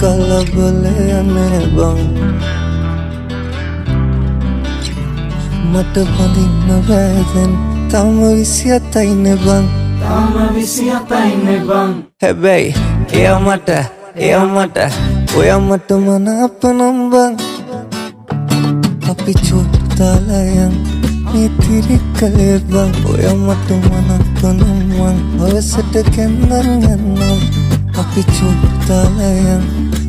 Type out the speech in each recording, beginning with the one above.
කලබලයනේ බං මට බඳින්න බෑදැන් තම 27යිනේ බං තම 27යිනේ බං හැබැයි එයා මට ඔයා මට මනාප නම් බං අපි චෝට්ටු දාලා යන් මේ තිරිකලේ බං ඔයා මට මනාප නම් මං හවසට කැන්දන් යන්නම් අපි චෝට්ටු දාලා යන්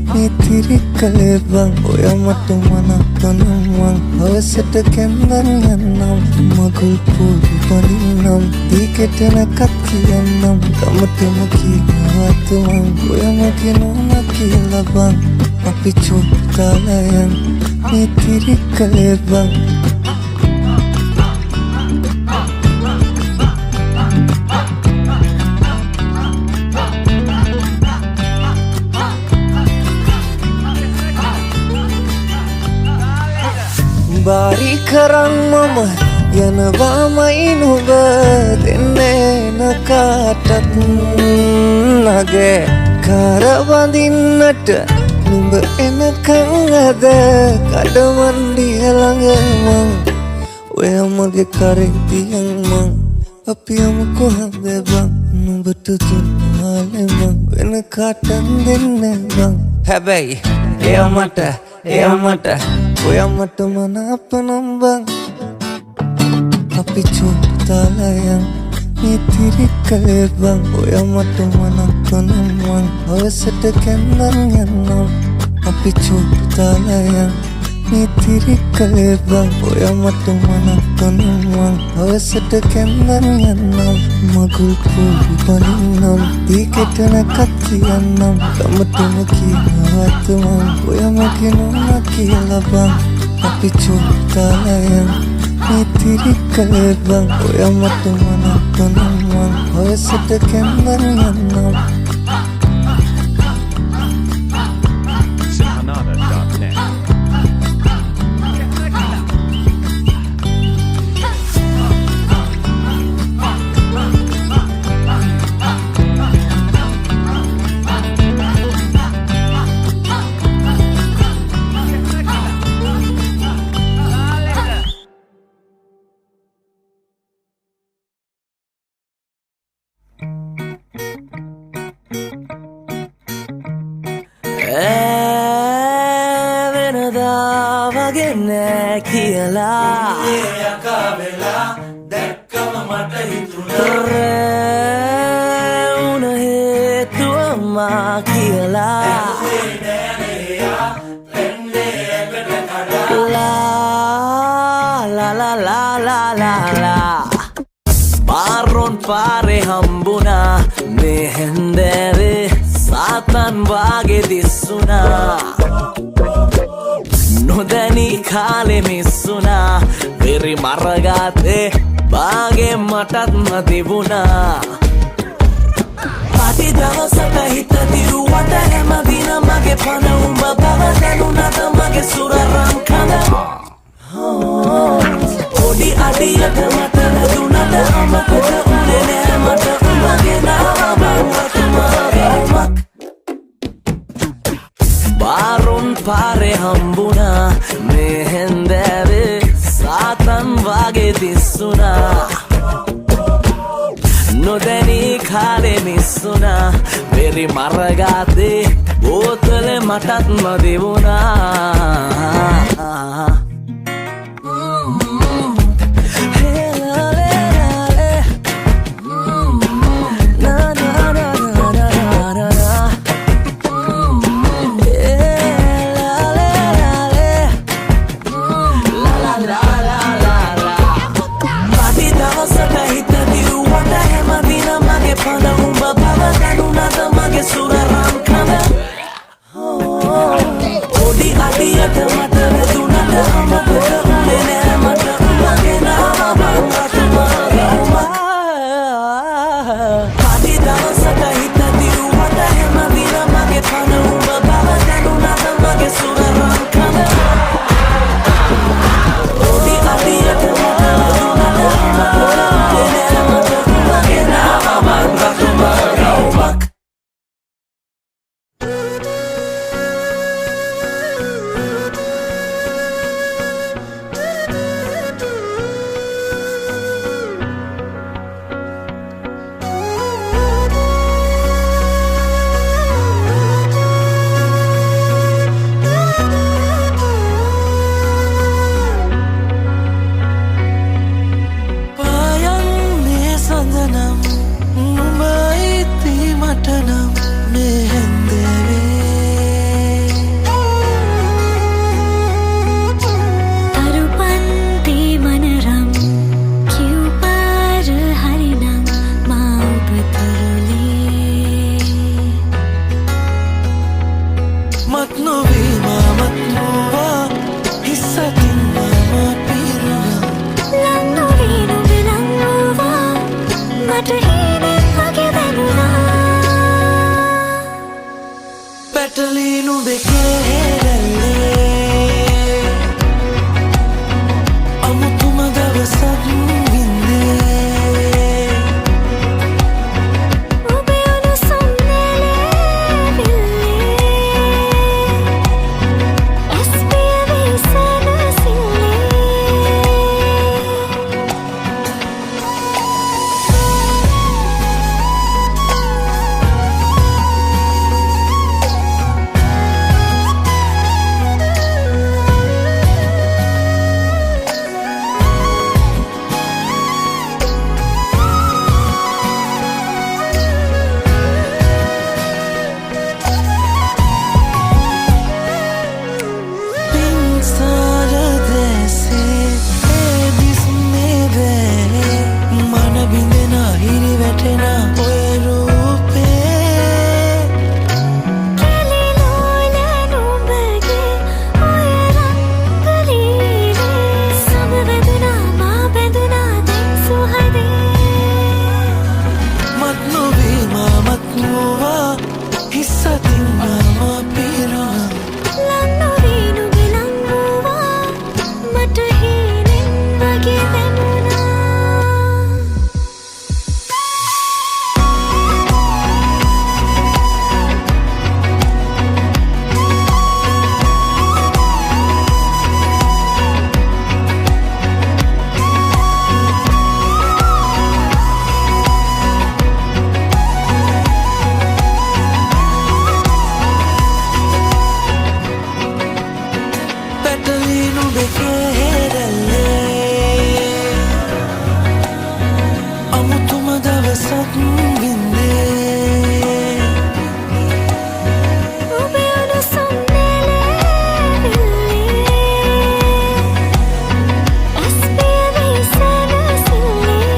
මේ තිරිකලේ බං ඔයා මට මනාප නම් මං හවසට කැන්දන් යන්නම් මගුල් පොඩි බඳින්නම් දීකෙටනකත් කියන්නම් ගමටම කියනවත් මං ඔයා මගේ නෝනා කියලා බං අපි චෝට්ටු දාලා යන් මේ තිරිකලේ බං බාරි කරන් මම යනවාමයි නුඹ දෙන්නේ නකාටත් නගේ කරවඳින්නට නුඹ එනකං අද කඩමණ්ඩිය ළඟ මං ඔයා මගේ කරේ තියන් මං අපි යමු කොහොමද බං නුඹට දුන්නාලේ මං වෙන කාටත් දෙන්නේ බං හැබැයි එයා මට ඔයා මට මනාප නම් බං අපි චෝට්ටු දාලා යන් මේ තිරිකලේ බං ඔයා මට මනාප නම් මං හවසට කැන්දන් යන්නම් අපි චෝට්ටු දාලා යන් මේ තිරිකලේ බං ඔයා මට මනාප නම් මං හවසට කැන්දන් යන්නම් මගුල් පොඩි බඳින්නම් දීකෙටනකත් කියන්නම් ගමටම කියනවත් මං ඔයා මගේ නෝනා කියලා බං අපි චෝට්ටු දාලා යන් මේ තිරිකලේ බං ඔයා මට මනාප නම් මං හවසට කැන්දන් යන්නම් Sinhanada.net වෙනදා වගේ නෑ කියලා යකා වෙලා දැක්කම මට හිතුණා උන හේතුව මා කියලා පාරොන් පාරේ හම්බුණා මේ හැන්දෑවේ සාතන් වාගේ දිස්සුනා නොදැනී කාලෙ මිස්සුනා වෙරි මරගාතේ බාගේ මටත්ම තිබුණා පටි දවසට හිත දිරුවට හැම දින මගේ පන උඹ බව දැනුණද මගේ සුරරම් කඳ පොඩි අඩියට මට වැදුනට අමතක උනේ නෑ මට උඹගේ නාම වතුමාවක් බාරොන් පාරේ හම්බුණා මේ හැන්දෑවේ සාතන් වාගේ දිස්සුනා නොදැනී කාලෙ මිස්සුනා වෙරි මරගාතේ බෝතලෙ මටත්ම දෙවුණා සුරරම් කඳ පොඩි අඩියට මට නුඹගේ අමුතුම දවසක් වින්දේ ඔබේ අනසම් නෙලවිල්ලේ අස්පිය විසනසිල්ලේ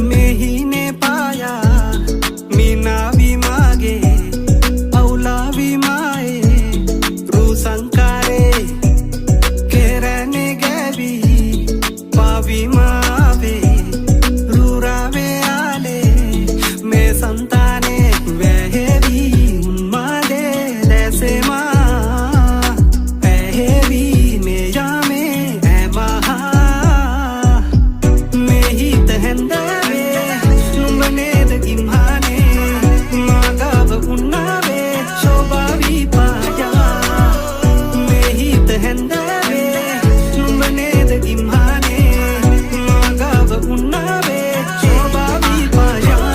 මෙහිනේ පායා මිනාවි මාගේ අවුලාවි මායේ රූ සංකාරේ කෙරණේ ගැවි පාවි මාවේ රුරාවේ ආලේ මේ సంతాනේ වැහෙවි උන්මාදේ දැසෙමා පැහෙවි මේ යාමේ ඇමහා මෙහිත හැන්දාවේ නුඹ නේද ගිම්හානේ මාගව උන්නාවේ ශෝභාවි පායා මෙහිත හැන්දාවේ නුඹ නේද ගිම්හානේ මාගව උන්නාවේ ශෝභාවි පායා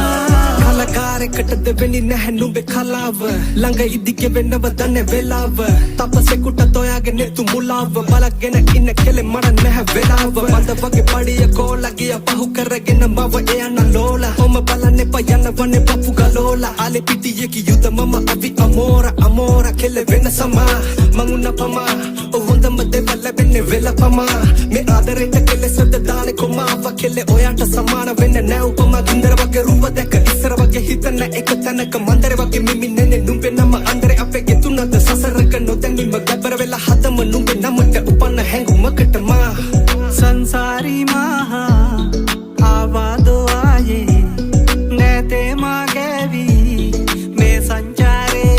කලකාරෙකට දෙවෙනි නැහැ නුඹේ කලාව ළඟ ඉදිගේ වෙන්නව දන්නේ වෙලාව තපසෙකුට තෝයාගෙන තු මුලාව බලගෙන ඉන්න කෙලෙ මට නැහැ වෙලාව මන්ද වගේ පඩිය කෝලා ගිය පහු කරගෙන මව එයන ලෝලා ඔම බලන්නේ පයන වනේ පපු ගලෝලා ආලේ පිටියේ කියුද මම අවි අමෝරා කෙලෙ වෙන සමා මං පමා හොඳම දෙවල් ලැබෙන්නේ වෙල පමා මේ ආදරෙට කෙලෙසද දානේ කොමාව කෙලෙ ඔයාට සමාන වෙන්නේ නැ උපමා ගින්දර වගේ රූප දැක ඉස්සර වගේ හිතන එක තැනක මන්දර වගේ මිමි නෙනේ නුඹේ නම අන්දරේ අපේ ගෙතුනද සසරක නොදැනීම ගැබර වෙලා හදම නුඹේ නමට උපන්න හැඟුමකට මා සංසාරී මහා ආවාදෝ ආයේ නැතේ මාගේවි මේ සංචාරේ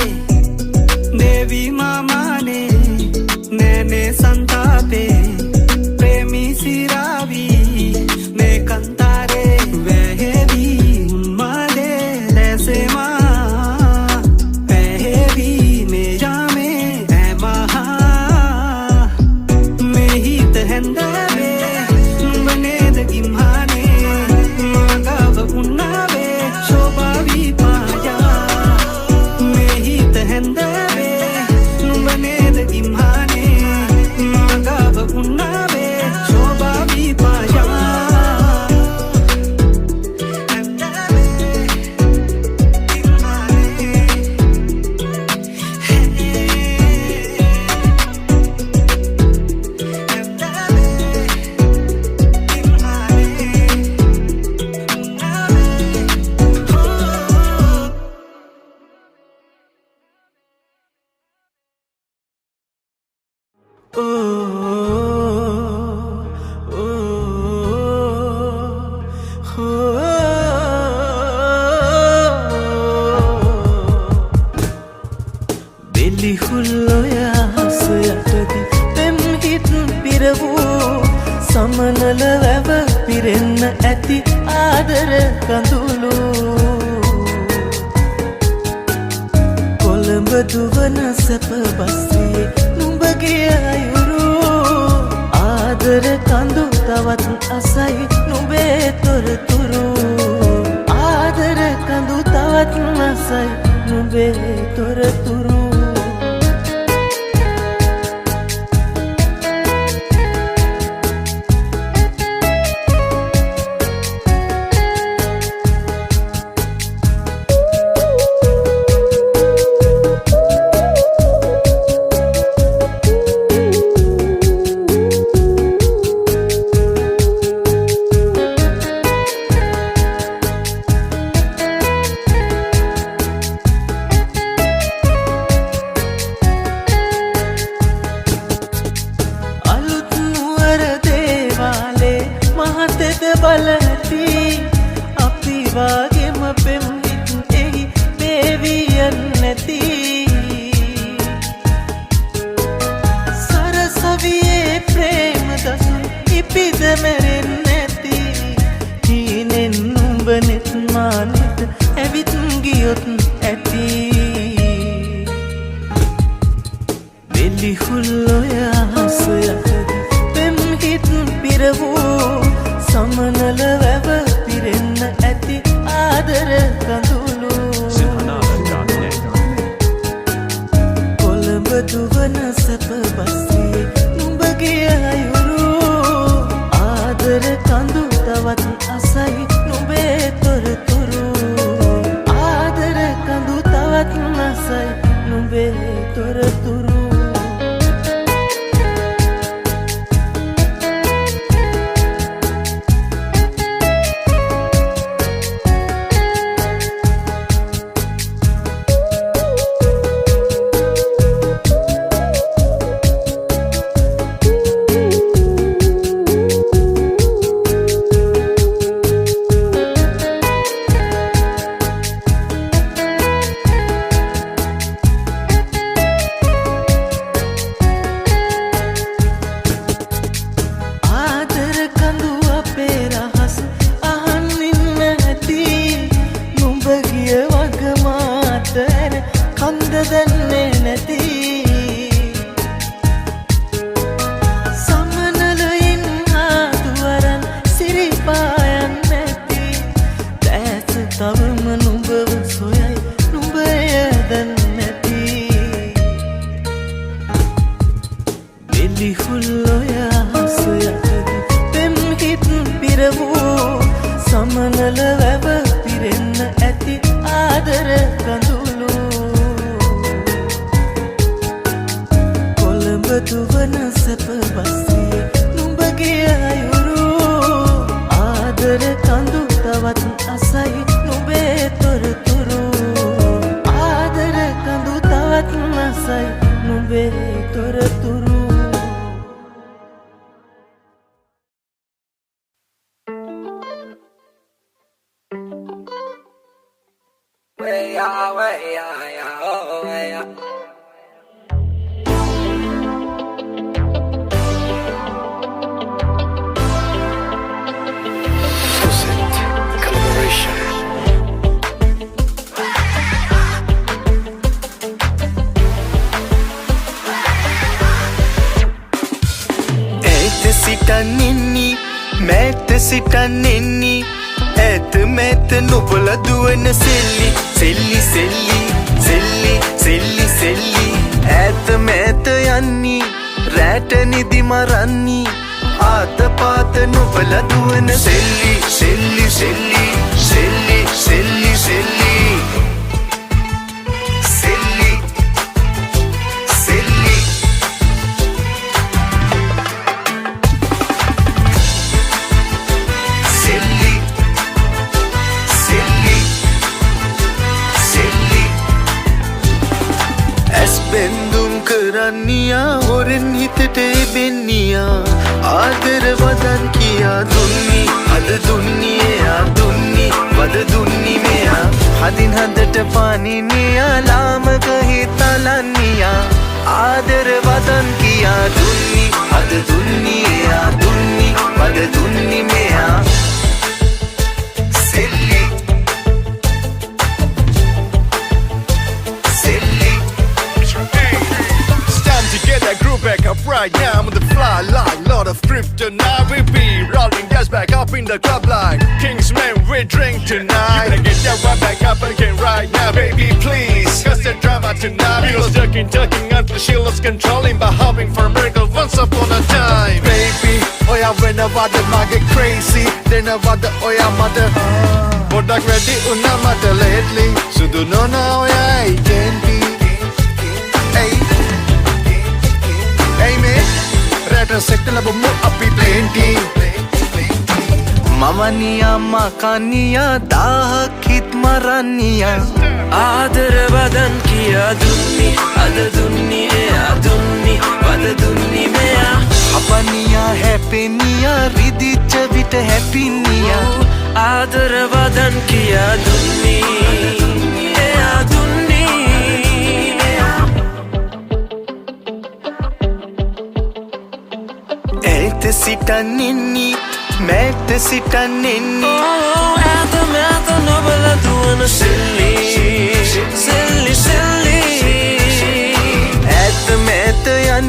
දේවි මාමානේ නෑනේ සංතාපේ ප්‍රේමී සිරාවි මේ කන්තාරේ වැහෙවි උන්මාදේ දැසෙමා පැහෙවි මේ යාමේ ඇමහා මෙහිත හැන්දාවේ නුඹ නේද ගිම්හානේ මාගව උන්නාවේ ශෝභාවි පායා මෙහිත හැන්දාවේ නුඹ නේද ගිම්හානේ මාගව උන්නාවේ ශෝභාවි පායා සමනල වැව පිරෙන්න ඇති ආදර කඳුළු කොළඹ දුවන සැප බස්සේ නුඹගේ අයුරු ආදර කඳු තවත් අසයි නුඹේ තොරතුරු ආදර කඳු තවත් අසයි නුඹේ තොරතුරු බලති අපි වාගේම පෙම්විත් එහි දේවියන් නැති සරසවියේ ප්‍රේම දසුන් ඉපිද මැරෙන් නැති හීනෙන් නුඹ නෙත් මානෙත් ඇවිත් ගියොත් බෙලිහුල්ලොය හසයටද පෙම් හිත් පිරවූ සමනල වැව පිරෙන්න ඇති ආදර කඳුළු කොළඹ දුවන සැප බස්සේ නුඹගේ අයුරු ආදර කඳු තවත් අසයි නුඹේ තොරතුරු ආදර කඳු තවත් අසයි නුඹේ තොරතුරු Makania dahak hit marania Aadar wadan kiya dunni Ad dunni adunni Wad dunni mea Apaniya happiniya Ridicha vita happiniya Aadar wadan kiya dunni adunni Eite sitanini Mette sitanini Äta nobala duana silly Silly Äta mette yan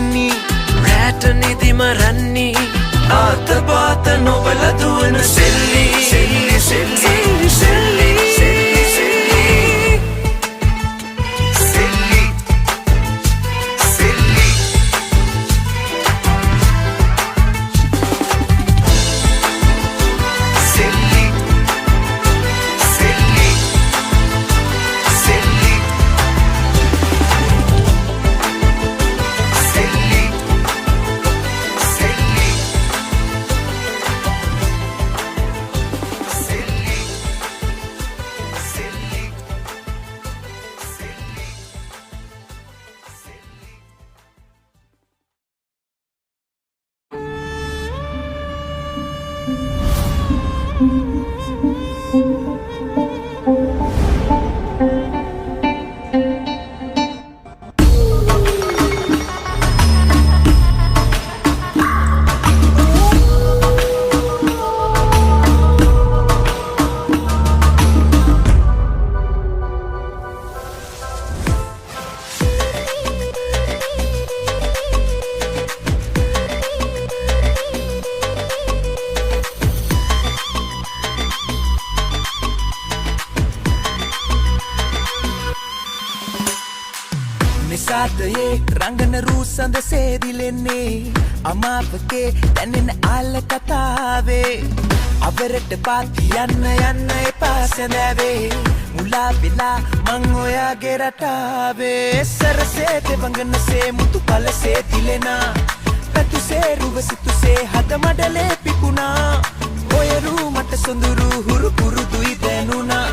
ඔබලා දුවන සෙල්ලි සෙල්ලි සෙල්ලි සෙල්ලි සෙල්ලි සෙල්ලි සෙල්ලි සෙල්ලි සෙල්ලි සෙල්ලි නිසාදයේ රංගන රූසඳ සේදිලෙන්නේ අමාපකේ දැනෙන ආල කතාවේ අවරට පාති යන්න යන්න එපා සැඳෑවේ මුලා වෙලා මං ඔයාගේ රටාවේ සරසේ දෙවඟනසේ මුතු පලසේ තිලෙනා පැතුසේ රුවසිතුසේ හද මඩලේ පිපුණා ඔයරු මට සොඳුරු හුරු පුරුදුයි දැනුණා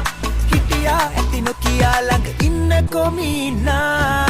හිටියා ඇති නොකියා ළඟ ඉන්න කොමිනා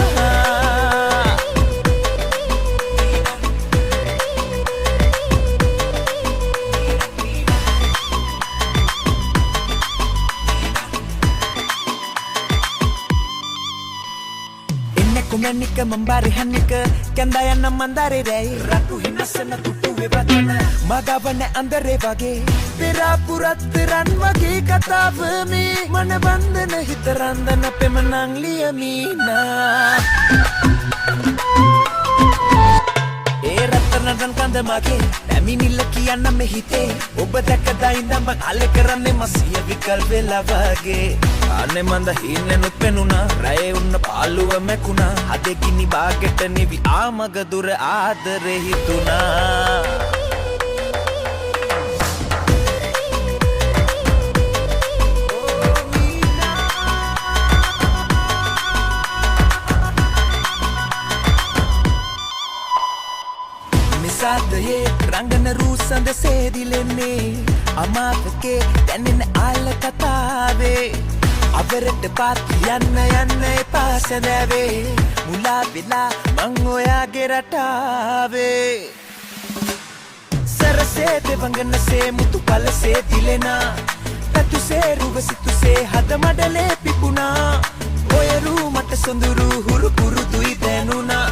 Kumanika membari hanika Kandaya na mandare rei Ratu hinasana tutuwe batana Magavane andare vage Pera purattiran vage katavami Mana bandana hitarandana pemanang liyamina රත්තරනටන් කඳ මගේ නැමිනිල්ල කියන්න මෙහිතේ ඔබ දැකදා ඉඳන් බං අලෙ කරන්නේ මසිය විකල් වෙලා වගේ අනේ මන්ද හින්නෙනුත් පෙනුණා රැයේ උන්න පාළුව මැකුණා හදේ ගිනි බාගෙට නිවි ආමග දුර ආදරේ හිතුණා සාදයේ රංගන රූසඳ සේදිලෙන්නේ අමාපකේ දැනෙන ආල කතාවේ අවරට පාති යන්න යන්න එපා සැඳෑවේ මුලා වෙලා මං ඔයාගේ රටාවේ සරසේ දෙවඟනසේ මුතු පලසේ තිලෙනා පැතුසේ රුවසිතුසේ හද මඩලේ පිපුණා ඔයරු මට සොඳුරු හුරු පුරුදුයි දැනුණා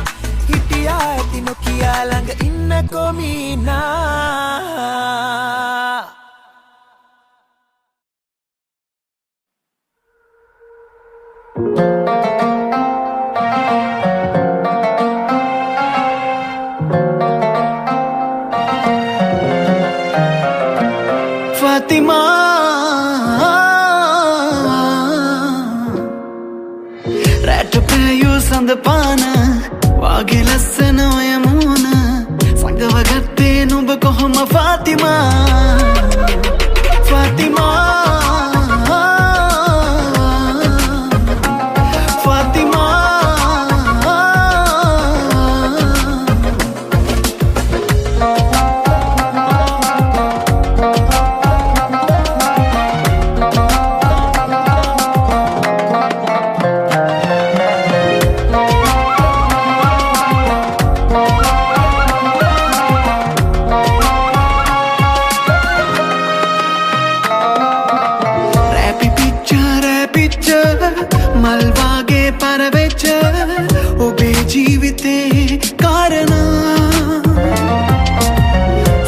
හිටියා ඇති නොකියා ළඟ ඉන්න කොමිනා ෆාතිමා රැට පෑයූ සඳ පාන වාගේ ලස්සන ඔය මූණ සංගව ගත්තේ නුඹ කොහොම ෆාතිමා ෆාතිමා මල්වාගේ පරවෙච්ච ඔබේ ජීවිතේ කාරණා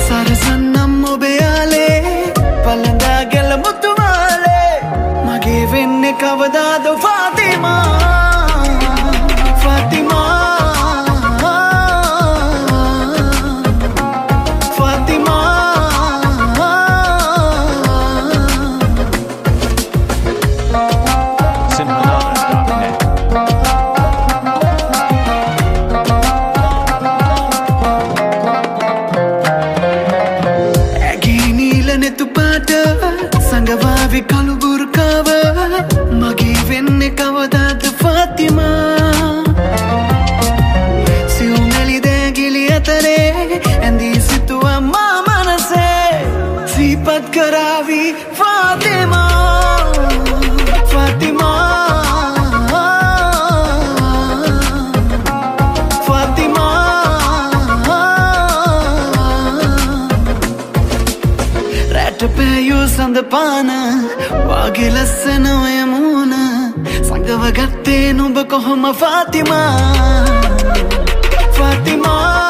සරසන්නම් ඔබේ යාලේ පළඳා ගැල මුතුමාලේ මගේ වෙන්නේ කවදාද ෆාතිමා ෆාතිමා ෆාතිමා පාන වාගේ ලස්සන ඔය මූණ සංගව ගත්තේ නුඹ කොහොම ෆාතිමා ෆාතිමා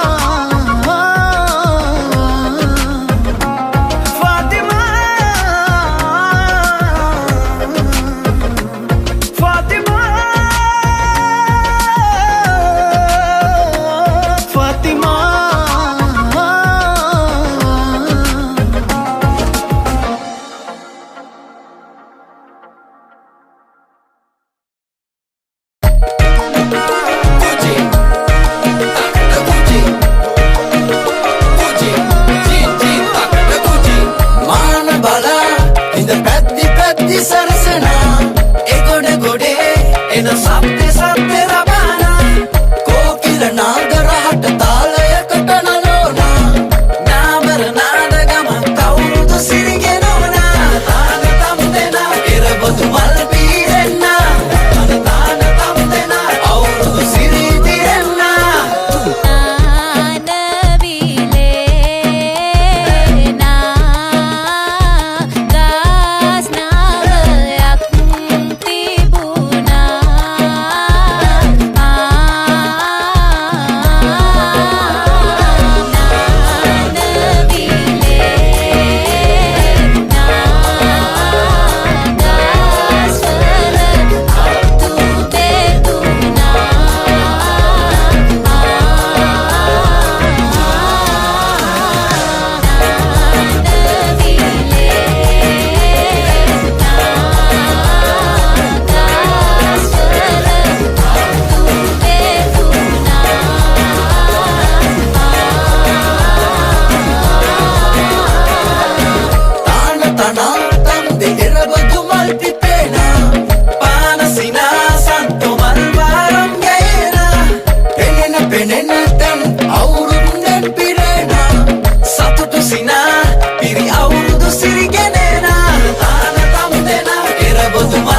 Both